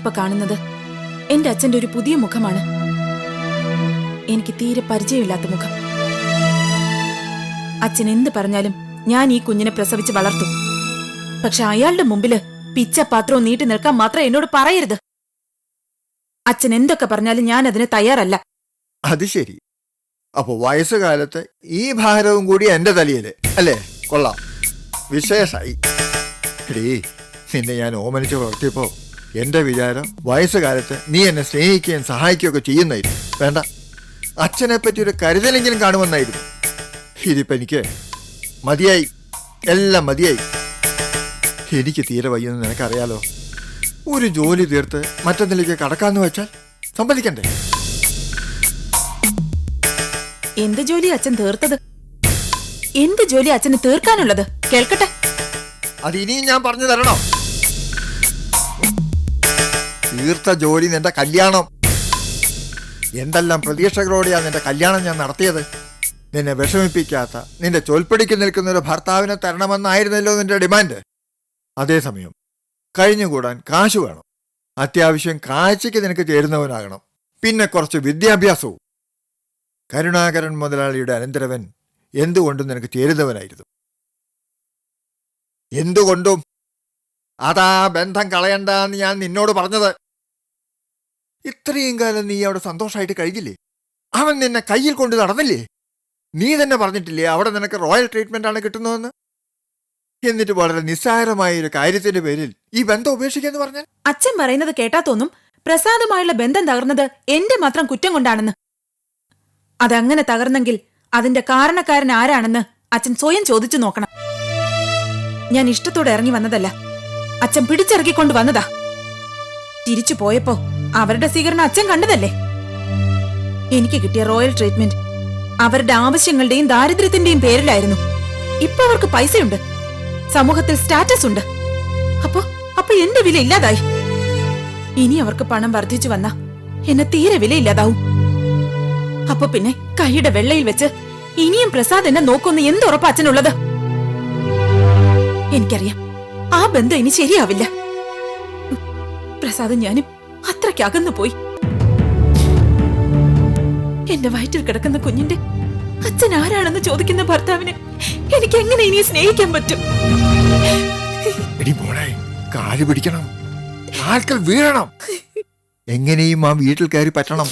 ഇപ്പൊ കാണുന്നത് എന്റെ അച്ഛന്റെ ഒരു പുതിയ മുഖമാണ്. എനിക്ക് തീരെ പരിചയമില്ലാത്ത മുഖം. അച്ഛൻ എന്ത് പറഞ്ഞാലും ഞാൻ ഈ കുഞ്ഞിനെ പ്രസവിച്ച് വളർത്തും. പക്ഷെ അയാളുടെ മുമ്പില് പിച്ചപാത്രവും നീട്ടി നിൽക്കാൻ മാത്രം എന്നോട് പറയരുത്. അച്ഛൻ എന്തൊക്കെ പറഞ്ഞാലും ഞാൻ അതിന് തയ്യാറല്ല. അത് ശരി. അപ്പൊ വയസ്സുകാലത്ത് ഈ ഭാരവും കൂടി എന്റെ തലയില് അല്ലേ? കൊള്ളാം, വിശേഷായി. എടീ, നിന്നെ ഞാൻ ഓമനിച്ച് വളർത്തിയപ്പോ എന്റെ വിചാരം വയസ്സുകാലത്ത് നീ എന്നെ സ്നേഹിക്കുകയും സഹായിക്കുകയൊക്കെ ചെയ്യുന്നായിരുന്നു. വേണ്ട, അച്ഛനെ പറ്റി ഒരു കരുതലെങ്കിലും കാണുമെന്നായിരുന്നു. ഇതിപ്പോ എനിക്ക് മതിയായി, എല്ലാം മതിയായി. എനിക്ക് തീരെ വയ്യെന്ന് നിനക്കറിയാലോ. ഒരു ജോലി തീർത്ത് മറ്റൊന്നിലേക്ക് കടക്കാന്ന് വെച്ചാൽ സമ്മതിക്കണ്ടേ? എന്ത് ജോലി അച്ഛൻ തീർത്തത്? എന്ത് ജോലി അച്ഛന് തീർക്കാനുള്ളത്? കേൾക്കട്ടെ. അത് ഇനിയും ഞാൻ പറഞ്ഞു തരണോ? തീർത്ത ജോലി നിന്റെ കല്യാണം. എന്തെല്ലാം പ്രതീക്ഷകളോടെയാ നിന്റെ കല്യാണം ഞാൻ നടത്തിയത്. നിന്നെ വിഷമിപ്പിക്കാത്ത, നിന്റെ ചൊൽപ്പടിക്ക് നിൽക്കുന്ന ഒരു ഭർത്താവിനെ തരണമെന്നായിരുന്നല്ലോ നിന്റെ ഡിമാൻഡ്. അതേസമയം കഴിഞ്ഞുകൂടാൻ കാശ് വേണം. അത്യാവശ്യം കാഴ്ചയ്ക്ക് നിനക്ക് ചേരുന്നവനാകണം. പിന്നെ കുറച്ച് വിദ്യാഭ്യാസവും. കരുണാകരൻ മുതലാളിയുടെ അനന്തരവൻ എന്തുകൊണ്ടും നിനക്ക് ചേരുന്നവനായിരുന്നു. എന്തുകൊണ്ടും. അതാ ബന്ധം കളയണ്ടെന്ന് ഞാൻ നിന്നോട് പറഞ്ഞത്. ഇത്രയും കാലം നീ അവിടെ സന്തോഷമായിട്ട് കഴിഞ്ഞില്ലേ? അവൻ നിന്നെ കയ്യിൽ കൊണ്ട് നടന്നില്ലേ? നീ തന്നെ പറഞ്ഞിട്ടില്ലേ അവിടെ നിനക്ക് റോയൽ ട്രീറ്റ്മെന്റ് ആണ് കിട്ടുന്നതെന്ന്? എന്നിട്ട് വളരെ നിസ്സാരമായ ഒരു കാര്യത്തിന്റെ പേരിൽ ഈ ബന്ധം ഉപേക്ഷിക്കാന്ന് പറഞ്ഞാൽ? അച്ഛൻ പറയുന്നത് കേട്ടാ തോന്നും പ്രസാദുമായുള്ള ബന്ധം തകർന്നത് എന്റെ മാത്രം കുറ്റം കൊണ്ടാണെന്ന്. അതങ്ങനെ തകർന്നെങ്കിൽ അതിന്റെ കാരണക്കാരൻ ആരാണെന്ന് അച്ഛൻ സ്വയം ചോദിച്ചു നോക്കണം. ഞാൻ ഇഷ്ടത്തോടെ ഇറങ്ങി വന്നതല്ല, അച്ഛൻ പിടിച്ചിറക്കിക്കൊണ്ട് വന്നതാ. തിരിച്ചു പോയപ്പോ അവരുടെ സ്വീകരണം അച്ഛൻ കണ്ടതല്ലേ? എനിക്ക് കിട്ടിയ റോയൽ ട്രീറ്റ്മെന്റ് അവരുടെ ആവശ്യങ്ങളുടെയും ദാരിദ്ര്യത്തിന്റെയും പേരിലായിരുന്നു. ഇപ്പൊ അവർക്ക് പൈസയുണ്ട്, സമൂഹത്തിൽ സ്റ്റാറ്റസ് ഉണ്ട്. അപ്പൊ എന്റെ വില ഇല്ലാതായി. ഇനി അവർക്ക് പണം വർദ്ധിച്ചു വന്ന എന്നെ തീരെ വിലയില്ലാതാവും. അപ്പൊ പിന്നെ കൈയുടെ വെള്ളയിൽ വെച്ച് ഇനിയും പ്രസാദ് എന്നെ നോക്കുന്ന എന്തുറപ്പാ അച്ഛനുള്ളത്? എനിക്കറിയാം ആ ബന്ധം ഇനി ശരിയാവില്ല. പ്രസാദ് ഞാനും അത്രയ്ക്ക് അകന്നു പോയി. എന്റെ വയറ്റിൽ കിടക്കുന്ന കുഞ്ഞിന്റെ അച്ഛൻ ആരാണെന്ന് ചോദിക്കുന്ന ഭർത്താവിനെ എനിക്ക് എങ്ങനെ ഇനി സ്നേഹിക്കാൻ പറ്റും? കാല് പിടിക്കണം, കാൽക്കൽ വീഴണം, എങ്ങനെയും ആ വീട്ടിൽ കയറി പറ്റണം.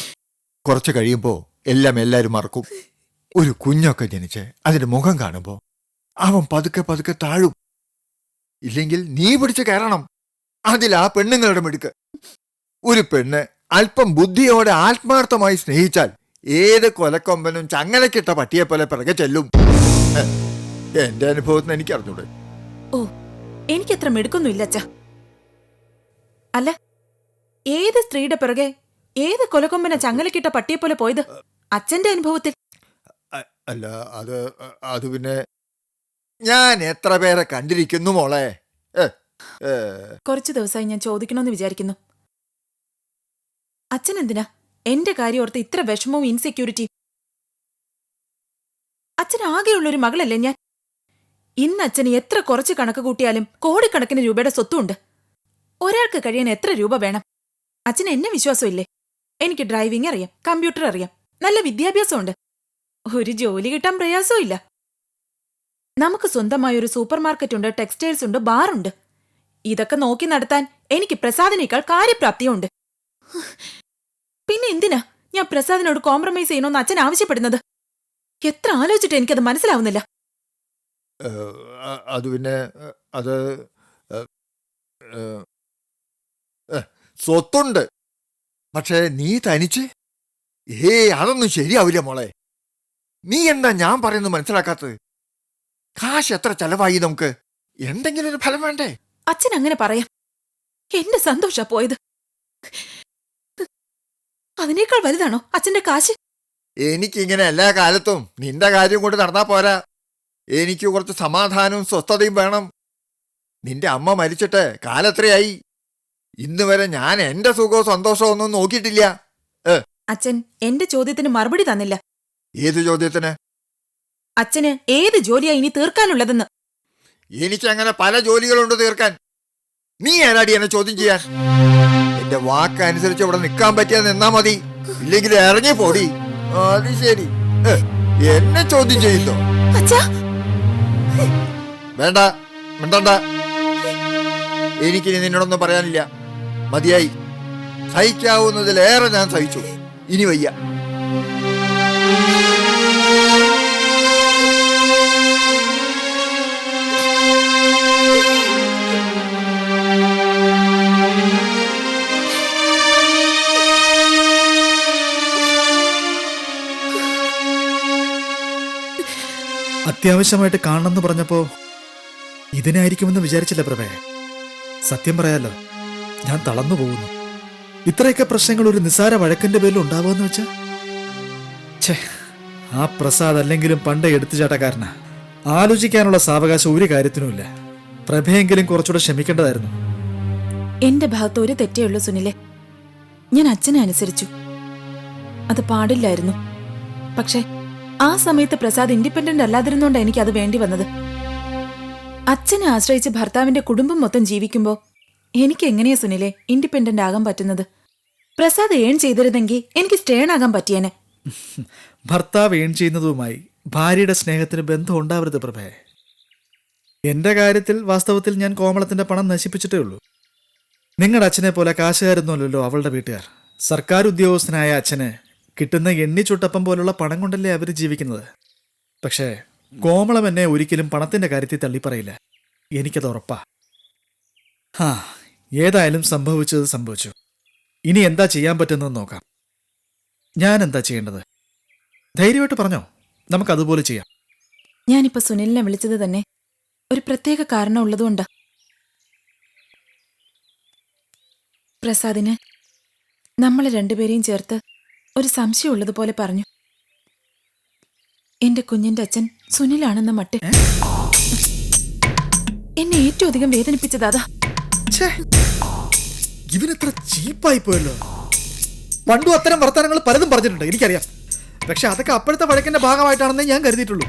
കുറച്ച് കഴിയുമ്പോ എല്ലാരും മറക്കും. ഒരു കുഞ്ഞൊക്കെ ജനിച്ച് അതിന്റെ മുഖം കാണുമ്പോ അവൻ പതുക്കെ പതുക്കെ താഴും. ഇല്ലെങ്കിൽ നീ പിടിച്ച് കയറണം. അതിലാ പെണ്ണുങ്ങളുടെ മിടുക്ക്. ഒരു പെണ്ണ് അല്പം ബുദ്ധിയോടെ ആത്മാർത്ഥമായി സ്നേഹിച്ചാൽ ഏത് കൊലക്കൊമ്പനും ചങ്ങലക്കിട്ട പട്ടിയെ പോലെ പിറകെ ചെല്ലും. എന്റെ അനുഭവത്തിന് എനിക്ക് അറിഞ്ഞൂടെ. ഓ, എനിക്കത്ര മിടുക്കൊന്നുമില്ല അച്ഛാ. അല്ല, ഏത് സ്ത്രീയുടെ പിറകെ ഏത് കൊലക്കൊമ്പന ചങ്ങലക്കിട്ട പട്ടിയെ പോലെ പോയത് അച്ഛന്റെ അനുഭവത്തിൽ? അല്ല, അത് പിന്നെ ഞാൻ എത്ര പേരെ കണ്ടിരിക്കുന്നു മോളെ. കുറച്ചു ദിവസമായി ഞാൻ ചോദിക്കണമെന്ന് വിചാരിക്കുന്നു. അച്ഛൻ എന്തിനാ എന്റെ കാര്യം ഓർത്ത് ഇത്ര വിഷമവും ഇൻസെക്യൂരിറ്റിയും? അച്ഛൻ ആകെയുള്ളൊരു മകളല്ലേ ഞാൻ. ഇന്ന് അച്ഛന് എത്ര കുറച്ച് കണക്ക് കൂട്ടിയാലും കോടിക്കണക്കിന് രൂപയുടെ സ്വത്തുണ്ട്. ഒരാൾക്ക് കഴിയാൻ എത്ര രൂപ വേണം? അച്ഛന് എന്നെ വിശ്വാസമില്ലേ? എനിക്ക് ഡ്രൈവിംഗ് അറിയാം, കമ്പ്യൂട്ടർ അറിയാം, നല്ല വിദ്യാഭ്യാസമുണ്ട്. ഒരു ജോലി കിട്ടാൻ പ്രയാസവും ഇല്ല. നമുക്ക് സ്വന്തമായ ഒരു സൂപ്പർ മാർക്കറ്റ് ഉണ്ട്, ടെക്സ്റ്റൈൽസ് ഉണ്ട്, ബാറുണ്ട്. ഇതൊക്കെ നോക്കി നടത്താൻ എനിക്ക് പ്രസാദിനേക്കാൾ കാര്യപ്രാപ്തിയുണ്ട്. പിന്നെ എന്തിനാ ഞാൻ പ്രസാദിനോട് കോംപ്രമൈസ് ചെയ്യണമെന്ന് അച്ഛൻ ആവശ്യപ്പെടുന്നത്? എത്ര ആലോചിച്ചിട്ട് എനിക്കത് മനസ്സിലാവുന്നില്ല. അത് പിന്നെ അത് സ്വത്തുണ്ട്, പക്ഷേ നീ തനിച്ച് അതൊന്നും ശരിയാവില്ല മോളെ. നീ എന്താ ഞാൻ പറയുന്നത് മനസ്സിലാക്കാത്തത്? കാശ് എത്ര ചെലവായി നമുക്ക്? എന്തെങ്കിലും ഒരു ഫലം വേണ്ടേ? അച്ഛൻ അങ്ങനെ പറയാം. എന്റെ സന്തോഷാ പോയത്. അതിനേക്കാൾ വലുതാണോ അച്ഛന്റെ കാശ്? എനിക്കിങ്ങനെ എല്ലാ കാലത്തും നിന്റെ കാര്യം കൊണ്ട് നടന്നാ പോരാ. എനിക്ക് കുറച്ച് സമാധാനവും സ്വസ്ഥതയും വേണം. നിന്റെ അമ്മ മരിച്ചിട്ട് കാലത്രയായി. ഇന്ന് വരെ ഞാൻ എന്റെ സുഖവും സന്തോഷവും ഒന്നും നോക്കിയിട്ടില്ല. അച്ഛൻ എന്റെ ചോദ്യത്തിന് മറുപടി തന്നില്ല. ഏത് ചോദ്യത്തിന്? അച്ഛന് ഏത് ജോലിയാ ഇനി തീർക്കാനുള്ളതെന്ന്. എനിക്കങ്ങനെ പല ജോലികളുണ്ട് തീർക്കാൻ. നീ ആരാടി എന്നെ ചോദ്യം ചെയ്യാൻ? നിന്റെ വാക്കനുസരിച്ച് ഇവിടെ നിൽക്കാൻ പറ്റിയാ നിന്നാ മതി, ഇല്ലെങ്കിൽ ഇറങ്ങി പോടി. അത് ശരി, എന്നെ ചോദ്യം ചെയ്യുന്നോ? അച്ഛാ, വേണ്ട, മിണ്ടണ്ട. എനിക്കിനി നിന്നോടൊന്നും പറയാനില്ല. മതിയായി. സഹിക്കാവുന്നതിലേറെ ഞാൻ സഹിച്ചു. ഇനി വയ്യ. അത്യാവശ്യമായിട്ട് കാണണമെന്ന് പറഞ്ഞപ്പോ ഇതിനായിരിക്കുമെന്ന് വിചാരിച്ചില്ല പ്രഭേ. സത്യം പറയാലോ, ഞാൻ തളർന്നു പോകുന്നു. ഇത്രയൊക്കെ പ്രശ്നങ്ങൾ ഒരു നിസ്സാര വഴക്കിന്റെ പേരിൽ ഉണ്ടാവുമെന്ന് വെച്ചാ, ഛേ, ആ പ്രസാദ് അല്ലെങ്കിലും പണ്ടേ എടുത്തുചാട്ടക്കാരനാ. ആലോചിക്കാനുള്ള സാവകാശം ഒരു കാര്യത്തിനുമില്ല. പ്രഭയെങ്കിലും കുറച്ചുകൂടെ ക്ഷമിക്കേണ്ടതായിരുന്നു. എന്റെ ഭാഗത്ത് ഒരു തെറ്റേ ഉള്ളൂ സുനിലെ. ഞാൻ അച്ഛനെ അനുസരിച്ചു. അത് പാടില്ലായിരുന്നു. പക്ഷെ ആ സമയത്ത് പ്രസാദ് ഇൻഡിപെൻഡന്റ് അല്ലാതിരുന്നോണ്ട് എനിക്ക് അത് വേണ്ടി വന്നത്. അച്ഛനെ ആശ്രയിച്ച് ഭർത്താവിന്റെ കുടുംബം മൊത്തം ജീവിക്കുമ്പോ എനിക്ക് എങ്ങനെയാ സുനിലെ ഇൻഡിപെൻഡന്റ് ആകാൻ പറ്റുന്നത്? പ്രസാദ് ഏൺ ചെയ്തിരുന്നെങ്കിൽ എനിക്ക് സ്റ്റേൺ ആകാൻ പറ്റിയേനെ. ഭർത്താവ് ഏൺ ചെയ്യുന്നതുമായി ഭാര്യയുടെ സ്നേഹത്തിന് ബന്ധം ഉണ്ടാവരുത് പ്രഭേ. എന്റെ കാര്യത്തിൽ വാസ്തവത്തിൽ ഞാൻ കോമളത്തിന്റെ പണം നശിപ്പിച്ചിട്ടേ ഉള്ളൂ. നിങ്ങളുടെ അച്ഛനെ പോലെ കാശുകാരൊന്നുമല്ലല്ലോ അവളുടെ വീട്ടുകാർ. സർക്കാർ ഉദ്യോഗസ്ഥനായ അച്ഛന് കിട്ടുന്ന എണ്ണിച്ചുട്ടപ്പം പോലുള്ള പണം കൊണ്ടല്ലേ അവർ ജീവിക്കുന്നത്. പക്ഷേ കോമളം എന്നെ ഒരിക്കലും പണത്തിന്റെ കാര്യത്തിൽ തള്ളിപ്പറയില്ല. എനിക്കത് ഉറപ്പാ. ഏതായാലും സംഭവിച്ചത് സംഭവിച്ചു. ഇനി എന്താ ചെയ്യാൻ പറ്റുന്നതെന്ന് നോക്കാം. ഞാൻ എന്താ ചെയ്യേണ്ടത്? ധൈര്യമായിട്ട് പറഞ്ഞോ, നമുക്കതുപോലെ ചെയ്യാം. ഞാനിപ്പോ സുനിലിനെ വിളിച്ചത് തന്നെ ഒരു പ്രത്യേക കാരണം ഉള്ളതുകൊണ്ടാ. പ്രസാദിന് നമ്മളെ രണ്ടുപേരെയും ചേർത്ത് ഒരു സംശയം ഉള്ളതുപോലെ പറഞ്ഞു. എന്റെ കുഞ്ഞിന്റെ അച്ഛൻ സുനിലാണെന്ന മട്ട് എന്നെ ഏറ്റവും അധികം വേദനിപ്പിച്ചത് അതാ. ഇവനെത്ര ചീപ്പായി പോയല്ലോ. പണ്ടും അത്തരം വർത്തമാനങ്ങൾ പലതും പറഞ്ഞിട്ടുണ്ട്, എനിക്കറിയാം. പക്ഷെ അതൊക്കെ അപ്പോഴത്തെ വഴക്കിന്റെ ഭാഗമായിട്ടാണെന്നേ ഞാൻ കരുതിയിട്ടുള്ളൂ.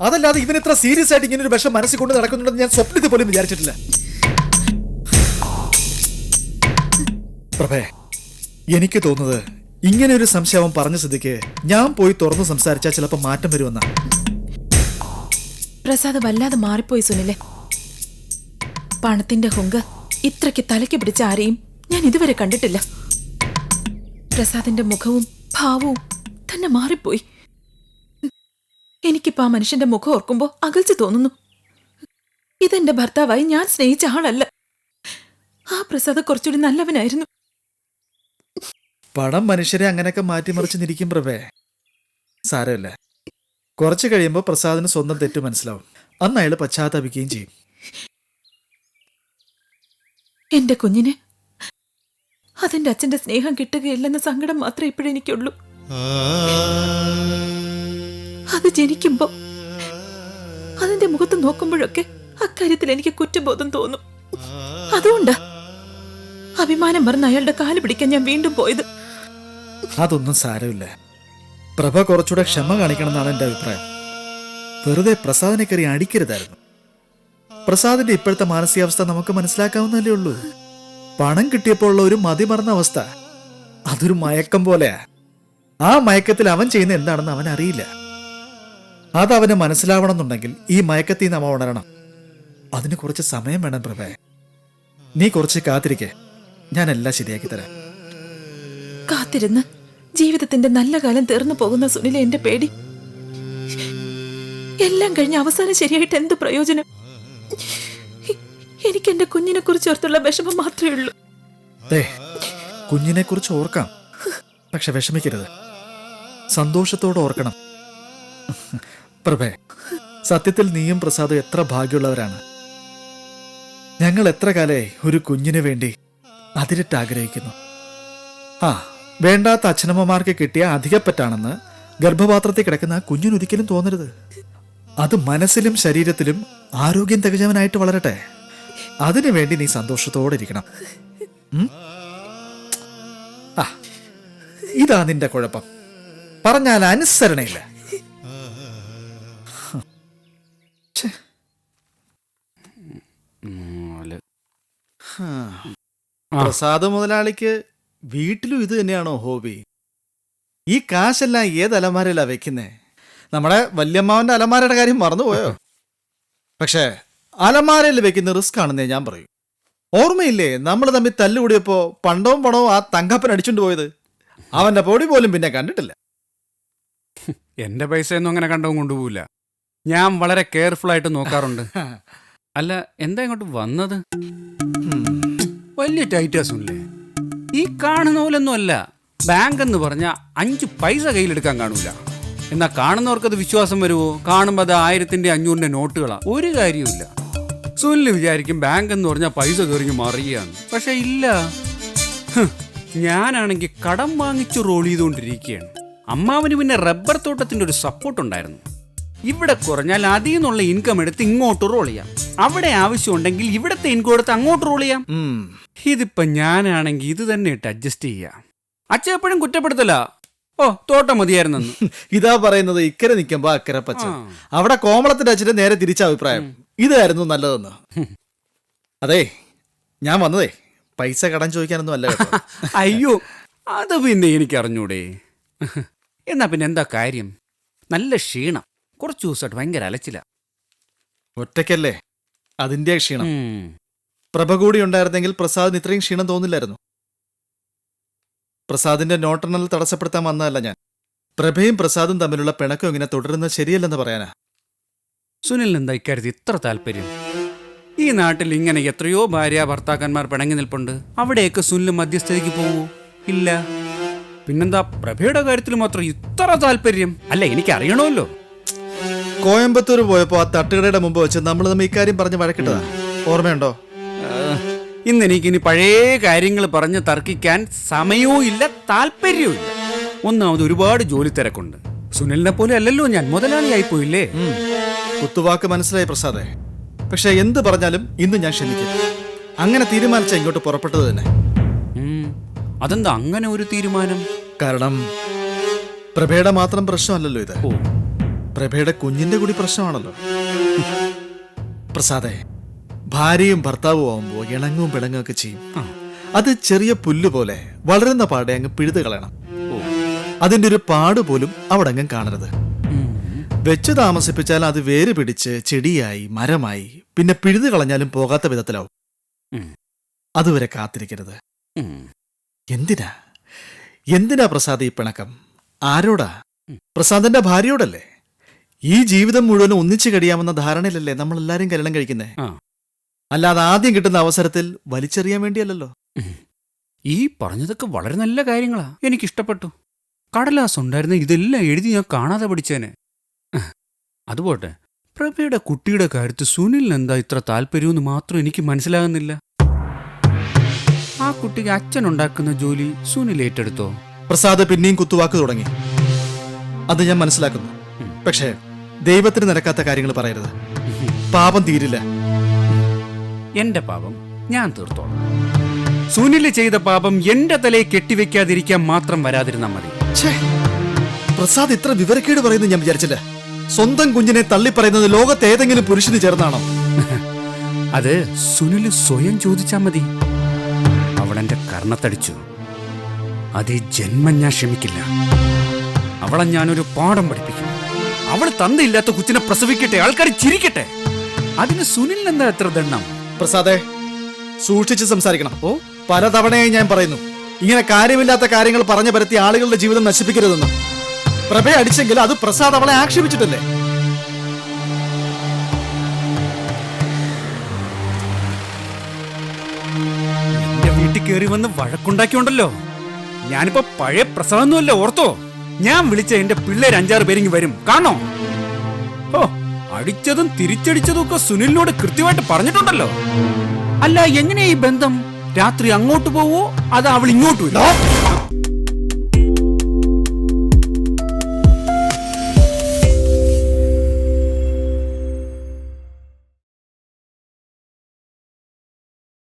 അതല്ലാതെ ഇവനെത്ര സീരിയസ് ആയിട്ട് ഇങ്ങനെ ഒരു വിഷം മനസ്സിൽ കൊണ്ട് നടക്കുന്നുണ്ടെന്ന് ഞാൻ സ്വപ്നത്തിൽ പോലും വിചാരിച്ചിട്ടില്ല. പ്രഭേ, എനിക്ക് തോന്നുന്നത് ഇങ്ങനെ ഒരു സംശയം അവൻ പറഞ്ഞ സ്ഥിതിക്ക് ഞാൻ പോയി തുറന്നു സംസാരിച്ചാൽ ചിലപ്പോൾ മാറ്റം വരുമെന്നാ. പ്രസാദ് വല്ലാതെ മാറിപ്പോയി സുനിലെ. പണത്തിന്റെ ഹുങ്ക് ഇത്രയ്ക്ക് തലയ്ക്ക് പിടിച്ച ആരെയും ഞാൻ ഇതുവരെ കണ്ടിട്ടില്ല. പ്രസാദിന്റെ മുഖവും ഭാവവും തന്നെ മാറിപ്പോയി. എനിക്കിപ്പോ ആ മനുഷ്യന്റെ മുഖം ഓർക്കുമ്പോ അകൽച്ചു തോന്നുന്നു. ഇതെന്റെ ഭർത്താവായി ഞാൻ സ്നേഹിച്ച ആളല്ല. ആ പ്രസാദ് കുറച്ചുകൂടി നല്ലവനായിരുന്നു. പണം മനുഷ്യരെ അങ്ങനെയൊക്കെ മാറ്റിമറിച്ച് നിൽക്കും പ്രഭേ. സാരമില്ല, കുറച്ച് കഴിയുമ്പോൾ പ്രസാദിന് സ്വന്തം തെറ്റ് മനസ്സിലാവും. അന്ന് അയാൾ പശ്ചാത്താപിക്കുകയും ചെയ്യും. എന്റെ കുഞ്ഞിന് അതിന്റെ അച്ഛന്റെ സ്നേഹം കിട്ടുകയില്ലെന്ന സങ്കടം മാത്രമേ ഇപ്പോഴെനിക്കുള്ളൂ. അത് ജനിക്കുമ്പോ അതിന്റെ മുഖത്ത് നോക്കുമ്പോഴൊക്കെ അക്കാര്യത്തിൽ എനിക്ക് കുറ്റബോധം തോന്നും. അതുകൊണ്ടാ അഭിമാനം പറഞ്ഞ അയാളുടെ കാല് പിടിക്കാൻ ഞാൻ വീണ്ടും പോയത്. അതൊന്നും സാരമില്ല. പ്രഭ കുറച്ചുകൂടെ ക്ഷമ കാണിക്കണമെന്നാണ് എൻ്റെ അഭിപ്രായം. വെറുതെ പ്രസാദിനെ കയറി അടിക്കരുതായിരുന്നു. പ്രസാദിന്റെ ഇപ്പോഴത്തെ മാനസികാവസ്ഥ നമുക്ക് മനസ്സിലാക്കാവുന്നതല്ലേ ഉള്ളൂ. പണം കിട്ടിയപ്പോൾ ഉള്ള ഒരു മതിമറന്ന അവസ്ഥ, അതൊരു മയക്കം പോലെയാ. ആ മയക്കത്തിൽ അവൻ ചെയ്യുന്ന എന്താണെന്ന് അവൻ അറിയില്ല. അതവന് മനസ്സിലാവണം എന്നുണ്ടെങ്കിൽ ഈ മയക്കത്തിൽ നിന്ന് അവൻ ഉണരണം. അതിന് കുറച്ച് സമയം വേണം പ്രഭേ. നീ കുറച്ച് കാത്തിരിക്കെ, ഞാൻ എല്ലാം ശരിയാക്കി തരാം. കാത്തിരുന്ന് ജീവിതത്തിന്റെ നല്ല കാലം തീർന്നു പോകുന്ന സുനിലെ എന്റെ പേടി. എല്ലാം കഴിഞ്ഞ് അവസാനം ശരിയായിട്ട് എന്ത് പ്രയോജനം? എനിക്ക് എന്റെ കുഞ്ഞിനെ കുറിച്ച് ഓർത്തുള്ള വിഷമം മാത്രമേ ഉള്ളൂ. കുഞ്ഞിനെ കുറിച്ച് ഓർക്കാം, പക്ഷെ വിഷമിക്കരുത്. സന്തോഷത്തോടെ ഓർക്കണം. പ്രഭേ, സത്യത്തിൽ നീയും പ്രസാദും എത്ര ഭാഗ്യമുള്ളവരാണ്. ഞങ്ങൾ എത്ര കാലമായി ഒരു കുഞ്ഞിനു വേണ്ടി അതിരിട്ട് ആഗ്രഹിക്കുന്നു. വേണ്ടാത്ത അച്ഛനമ്മമാർക്ക് കിട്ടിയ അധികപ്പറ്റാണെന്ന് ഗർഭപാത്രത്തിൽ കിടക്കുന്ന ആ കുഞ്ഞിനൊരിക്കലും തോന്നരുത്. അത് മനസ്സിലും ശരീരത്തിലും ആരോഗ്യം തികഞ്ഞവനായിട്ട് വളരട്ടെ. അതിനുവേണ്ടി നീ സന്തോഷത്തോടെ ഇരിക്കണം. ഇതാ നിന്റെ കുഴപ്പം. പറഞ്ഞാൽ അനുസരണയില്ല. പ്രസാദ് മുതലാളിക്ക് വീട്ടിലും ഇത് തന്നെയാണോ ഹോബി? ഈ കാശെല്ലാം ഏത് അലമാരയിലാ വെക്കുന്നേ? നമ്മുടെ വല്യമ്മാവന്റെ അലമാരയുടെ കാര്യം മറന്നുപോയോ? പക്ഷേ അലമാരയിൽ വെക്കുന്ന റിസ്ക് ആണെന്നേ ഞാൻ പറയൂ. ഓർമ്മയില്ലേ നമ്മൾ തമ്മിൽ തല്ലുകൂടിയപ്പോ പണ്ടവും പണവും ആ തങ്കപ്പൻ അടിച്ചുകൊണ്ട് പോയത്? അവന്റെ പൊടി പോലും പിന്നെ കണ്ടിട്ടില്ല. എന്റെ പൈസയൊന്നും അങ്ങനെ കണ്ടവും കൊണ്ടുപോകില്ല. ഞാൻ വളരെ കെയർഫുൾ ആയിട്ട് നോക്കാറുണ്ട്. അല്ല, എന്താ ഇങ്ങോട്ട് വന്നത്? വലിയ ടൈറ്റേഴ്സുമില്ലേ? ഈ കാണുന്ന പോലൊന്നും അല്ല. ബാങ്ക് എന്ന് പറഞ്ഞാൽ 5 പൈസ കയ്യിലെടുക്കാൻ കാണൂല. എന്നാ കാണുന്നവർക്കത് വിശ്വാസം വരുമോ? കാണുമ്പോൾ അത് 1000-ന്റെ 500-ന്റെ നോട്ടുകളാ. ഒരു കാര്യമില്ല. സുനിൽ വിചാരിക്കും ബാങ്ക് എന്ന് പറഞ്ഞാൽ പൈസ കയറിഞ്ഞ് മറിയാണ്. പക്ഷെ ഇല്ല. ഞാനാണെങ്കിൽ കടം വാങ്ങിച്ചു റോൾ ചെയ്തുകൊണ്ടിരിക്കുകയാണ്. അമ്മാവന് പിന്നെ റബ്ബർ തോട്ടത്തിന്റെ ഒരു സപ്പോർട്ട് ഉണ്ടായിരുന്നു. ഇവിടെ കുറഞ്ഞാൽ അതിൽ നിന്നുള്ള ഇൻകം എടുത്ത് ഇങ്ങോട്ട് റോൾ ചെയ്യാം. അവിടെ ആവശ്യമുണ്ടെങ്കിൽ ഇവിടത്തെ ഇൻകം എടുത്ത് അങ്ങോട്ട് റോൾ ചെയ്യാം. ഇതിപ്പോ ഞാനാണെങ്കിൽ ഇത് തന്നെ ഇട്ട് അഡ്ജസ്റ്റ് ചെയ്യാം. അച്ഛ എപ്പോഴും കുറ്റപ്പെടുത്തല. ഓ, തോട്ടം മതിയായിരുന്നു. ഇതാ പറയുന്നത്, ഇക്കരെ നിൽക്കുമ്പോ അക്കരെ പച്ച. അവിടെ കോമളത്തിന്റെ അച്ഛന്റെ നേരെ തിരിച്ച അഭിപ്രായം. ഇതായിരുന്നു നല്ലതെന്ന്. അതെ, ഞാൻ വന്നതേ പൈസ കടം ചോദിക്കാനൊന്നും അല്ല. അയ്യോ, അത് പിന്നെ എനിക്ക് അറിഞ്ഞൂടെ. എന്നാ പിന്നെ എന്താ കാര്യം? നല്ല ക്ഷീണം. കുറച്ചു ദിവസമായിട്ട് ഭയങ്കര അലച്ചില്ല. ഒറ്റയ്ക്കല്ലേ, അതിന്റെ ക്ഷീണം. പ്രഭ കൂടി ഉണ്ടായിരുന്നെങ്കിൽ പ്രസാദിന് ഇത്രയും ക്ഷീണം തോന്നില്ലായിരുന്നു. പ്രസാദിന്റെ നോട്ടെണ്ണൽ തടസ്സപ്പെടുത്താൻ വന്നതല്ല ഞാൻ. പ്രഭയും പ്രസാദും തമ്മിലുള്ള പിണക്കം ഇങ്ങനെ തുടരുന്നത് ശരിയല്ലെന്ന് പറയാനാ. സുനിലിന് എന്താ ഇക്കാര്യത്തിൽ ഇത്ര താല്പര്യം? ഈ നാട്ടിൽ ഇങ്ങനെ എത്രയോ ഭാര്യ ഭർത്താക്കന്മാർ പിണങ്ങി നിൽപ്പുണ്ട്. അവിടെയൊക്കെ സുനിൽ മധ്യസ്ഥതയ്ക്ക് പോവോ? ഇല്ല. പിന്നെന്താ പ്രഭയുടെ കാര്യത്തിൽ മാത്രം ഇത്ര താല്പര്യം? അല്ല, എനിക്ക് അറിയണമല്ലോ. കോയമ്പത്തൂർ പോയപ്പോ ആ തട്ടുകടയുടെ മുമ്പ് വെച്ച് നമ്മൾ തമ്മിൽ ഇക്കാര്യം പറഞ്ഞ് വഴക്കിട്ടതാ, ഓർമ്മയുണ്ടോ? ഇന്ന് എനിക്കിനി പഴയ കാര്യങ്ങൾ പറഞ്ഞ് തർക്കിക്കാൻ സമയവും ഇല്ല, താല്പര്യവും ഇല്ല. ഒന്നാമത് ഒരുപാട് ജോലി തിരക്കുണ്ട്. സുനിലിനെ പോലെ അല്ലല്ലോ ഞാൻ, മുതലാളിയായി പോയില്ലേ. കുത്തുവാക്ക് മനസ്സിലായി പ്രസാദേ. പക്ഷെ എന്ത് പറഞ്ഞാലും ഇന്ന് ഞാൻ ക്ഷമിക്കും. അങ്ങനെ തീരുമാനിച്ച ഇങ്ങോട്ട് പുറപ്പെട്ടത് തന്നെ. അതെന്താ അങ്ങനെ ഒരു തീരുമാനം? കാരണം പ്രഭയുടെ മാത്രം പ്രശ്നമല്ലല്ലോ ഇത്. പ്രഭയുടെ കുഞ്ഞിന്റെ കൂടി പ്രശ്നമാണല്ലോ. പ്രസാദേ, ഭാര്യയും ഭർത്താവും ആവുമ്പോ ഇണങ്ങും പിണങ്ങും ഒക്കെ ചെയ്യും. അത് ചെറിയ പുല്ല് പോലെ വളരുന്ന പാടെ അങ്ങ് പിഴുത് കളയണം. അതിന്റെ ഒരു പാട് പോലും അവിടെ അങ്ങ് കാണരുത്. വെച്ച് താമസിപ്പിച്ചാൽ അത് വേര് പിടിച്ച് ചെടിയായി മരമായി പിന്നെ പിഴുത് കളഞ്ഞാലും പോകാത്ത വിധത്തിലാവും. അതുവരെ കാത്തിരിക്കരുത്. എന്തിനാ പ്രസാദ് ഈ പിണക്കം? ആരോടാ? പ്രസാദിന്റെ ഭാര്യയോടല്ലേ? ഈ ജീവിതം മുഴുവനും ഒന്നിച്ചു കഴിയാമെന്ന ധാരണയിലല്ലേ നമ്മൾ എല്ലാരും കല്യാണം കഴിക്കുന്നേ. അല്ലാതെ ആദ്യം കിട്ടുന്ന അവസരത്തിൽ വലിച്ചെറിയാൻ വേണ്ടിയല്ലല്ലോ. ഈ പറഞ്ഞതൊക്കെ വളരെ നല്ല കാര്യങ്ങളാ, എനിക്കിഷ്ടപ്പെട്ടു. കടലാസ് ഉണ്ടായിരുന്ന ഇതെല്ലാം എഴുതി ഞാൻ കാണാതെ പഠിച്ചേനെ. അതുപോട്ടെ, പ്രഭയുടെ കുട്ടിയുടെ കാര്യത്തിൽ സുനിലിന് എന്താ ഇത്ര താല്പര്യമെന്ന് മാത്രം എനിക്ക് മനസ്സിലാകുന്നില്ല. ആ കുട്ടിക്ക് അച്ഛൻ ഉണ്ടാക്കുന്ന ജോലി സുനിൽ ഏറ്റെടുത്തോ? പ്രസാദ് പിന്നെയും കുത്തുവാക്ക് തുടങ്ങി. അത് ഞാൻ മനസ്സിലാക്കുന്നു. പക്ഷേ ദൈവത്തിന് നിരക്കാത്ത കാര്യങ്ങൾ പറയരുത്. പാപം തീരില്ല. എന്റെ പാപം ഞാൻ തീർത്തോളാം. സുനിൽ ചെയ്ത പാപം എന്റെ തലയെ കെട്ടിവെക്കാതിരിക്കാൻ മാത്രം വരാതിരുന്നാ മതി. പ്രസാദ് ഇത്ര വിവരക്കേട് പറയുന്നത് ഞാൻ വിചാരിച്ചില്ല. സ്വന്തം കുഞ്ഞിനെ തള്ളിപ്പറയുന്നത് ലോകത്ത് ഏതെങ്കിലും പുരുഷന് ചേർന്നാണോ? അത് സുനിൽ സ്വയം ചോദിച്ചാ മതി. അവളെന്റെ കർണത്തടിച്ചു. അതേ ജന്മം ഞാൻ ക്ഷമിക്കില്ല. അവളെ ഞാനൊരു പാഠം പഠിപ്പിക്കും. അവൾ തന്തയില്ലാത്ത കുച്ചിനെ പ്രസവിക്കട്ടെ, ആൾക്കാർ ചിരിക്കട്ടെ. അതിന് സുനിലിന് എന്താ എത്ര ദണ്ണം? പ്രസാദേ, സൂക്ഷിച്ച് സംസാരിക്കണം. പലതവണയായി ഞാൻ പറയുന്നു, ഇങ്ങനെ കാര്യമില്ലാത്ത കാര്യങ്ങൾ പറഞ്ഞു പരത്തി ആളുകളുടെ ജീവിതം നശിപ്പിക്കരുതെന്ന്. പ്രഭയെ അടിച്ചെങ്കിൽ അത് പ്രസാദ് അവളെ ആക്ഷേപിച്ചിട്ടല്ലേ? എന്റെ വീട്ടിൽ കയറി വന്ന് വഴക്കുണ്ടാക്കിയോണ്ടല്ലോ. ഞാനിപ്പോ പഴയ പ്രസാദൊന്നുമല്ല, ഓർത്തോ? ഞാൻ വിളിച്ച എന്റെ പിള്ളേർ 5-6 പേരിങ്ങി വരും, കാണോ? ഓ, അടിച്ചതും തിരിച്ചടിച്ചതും ഒക്കെ സുനിലിനോട് കൃത്യമായിട്ട് പറഞ്ഞിട്ടുണ്ടല്ലോ. അല്ല, എങ്ങനെയാ ഈ ബന്ധം? രാത്രി അങ്ങോട്ട് പോവോ അത് അവൾ ഇങ്ങോട്ട് വരും?